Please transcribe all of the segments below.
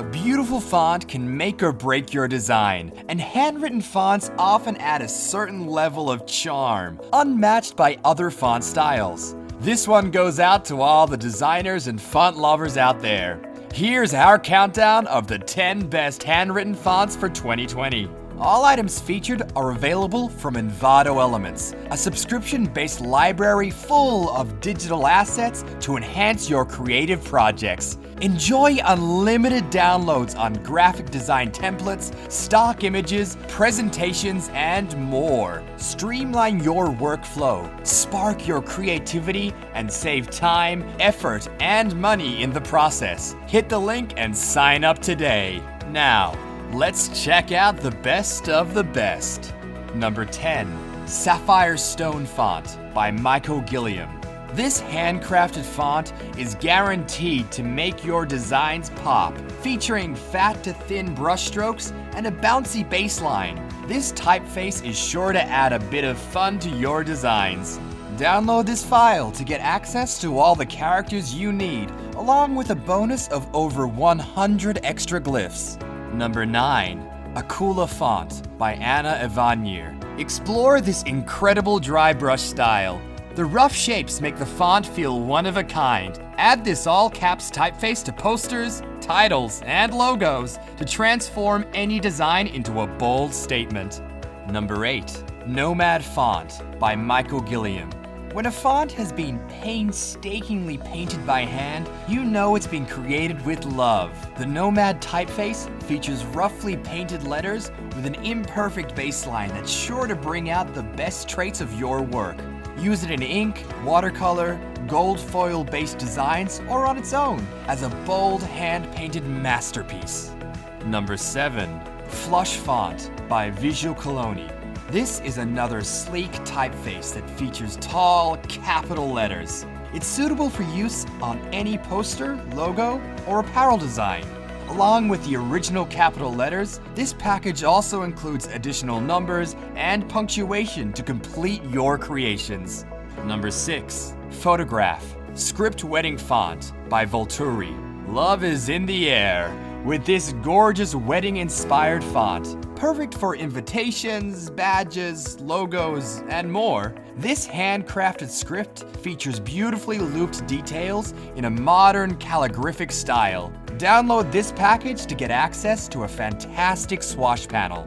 A beautiful font can make or break your design, and handwritten fonts often add a certain level of charm, unmatched by other font styles. This one goes out to all the designers and font lovers out there. Here's our countdown of the 10 best handwritten fonts for 2020. All items featured are available from Envato Elements, a subscription-based library full of digital assets to enhance your creative projects. Enjoy unlimited downloads on graphic design templates, stock images, presentations, and more. Streamline your workflow, spark your creativity, and save time, effort, and money in the process. Hit the link and sign up today. Now, let's check out the best of the best. Number 10. Sapphire Stone Font by Michael Gilliam. This handcrafted font is guaranteed to make your designs pop, featuring fat to thin brushstrokes and a bouncy baseline. This typeface is sure to add a bit of fun to your designs. Download this file to get access to all the characters you need, along with a bonus of over 100 extra glyphs. Number 9. Akula Font by Anna Evanier. Explore this incredible dry brush style. The rough shapes make the font feel one of a kind. Add this all-caps typeface to posters, titles, and logos to transform any design into a bold statement. Number 8. Nomad Font by Michael Gilliam. When a font has been painstakingly painted by hand, you know it's been created with love. The Nomad typeface features roughly painted letters with an imperfect baseline that's sure to bring out the best traits of your work. Use it in ink, watercolor, gold foil-based designs, or on its own as a bold hand-painted masterpiece. Number 7. Flush Font by Visual Colony. This is another sleek typeface that features tall, capital letters. It's suitable for use on any poster, logo, or apparel design. Along with the original capital letters, this package also includes additional numbers and punctuation to complete your creations. Number 6. Photograph Script Wedding Font by Volturi. Love is in the air with this gorgeous wedding-inspired font. Perfect for invitations, badges, logos, and more. This handcrafted script features beautifully looped details in a modern calligraphic style. Download this package to get access to a fantastic swatch panel.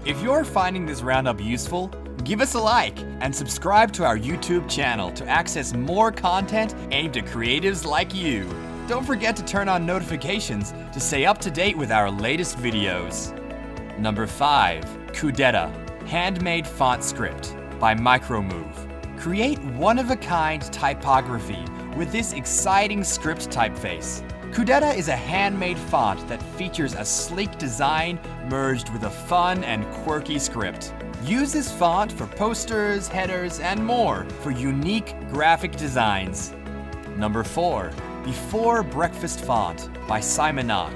If you're finding this roundup useful, give us a like and subscribe to our YouTube channel to access more content aimed at creatives like you. Don't forget to turn on notifications to stay up to date with our latest videos. Number 5. Kudetta Handmade Font Script by Micromove. Create one-of-a-kind typography with this exciting script typeface. Kudetta is a handmade font that features a sleek design merged with a fun and quirky script. Use this font for posters, headers, and more for unique graphic designs. Number 4. Before Breakfast Font by Simonock.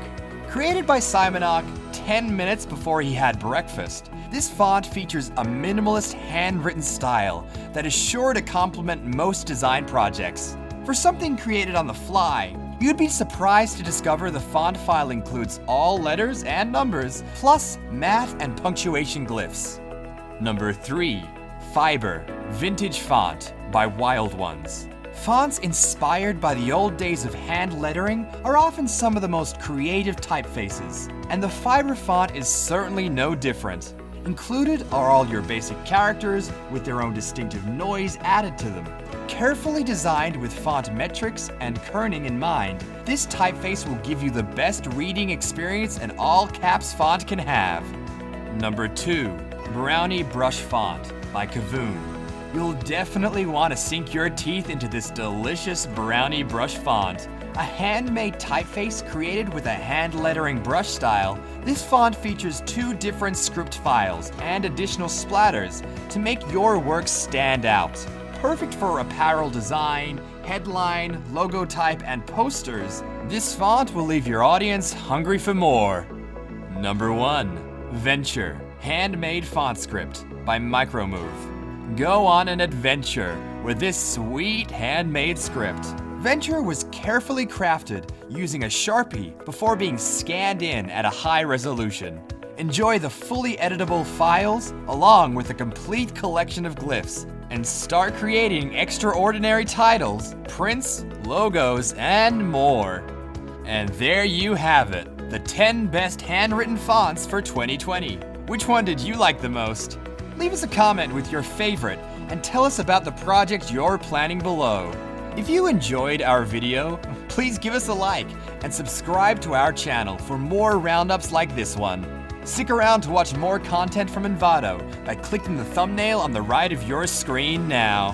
Created by Simonock 10 minutes before he had breakfast, this font features a minimalist handwritten style that is sure to complement most design projects. For something created on the fly, you'd be surprised to discover the font file includes all letters and numbers, plus math and punctuation glyphs. Number 3. Fiber Vintage Font by Wild Ones. Fonts inspired by the old days of hand lettering are often some of the most creative typefaces, and the Fiber font is certainly no different. Included are all your basic characters with their own distinctive noise added to them. Carefully designed with font metrics and kerning in mind, this typeface will give you the best reading experience an all-caps font can have. Number 2. Brownie Brush Font by Kavoon. You'll definitely want to sink your teeth into this delicious brownie brush font. A handmade typeface created with a hand lettering brush style, this font features 2 different script files and additional splatters to make your work stand out. Perfect for apparel design, headline, logo type, and posters, this font will leave your audience hungry for more. Number 1. Venture Handmade Font Script by Micromove. Go on an adventure with this sweet handmade script. Venture was carefully crafted using a Sharpie before being scanned in at a high resolution. Enjoy the fully editable files along with a complete collection of glyphs and start creating extraordinary titles, prints, logos, and more. And there you have it, the 10 best handwritten fonts for 2020. Which one did you like the most? Leave us a comment with your favorite and tell us about the project you're planning below. If you enjoyed our video, please give us a like and subscribe to our channel for more roundups like this one. Stick around to watch more content from Envato by clicking the thumbnail on the right of your screen now.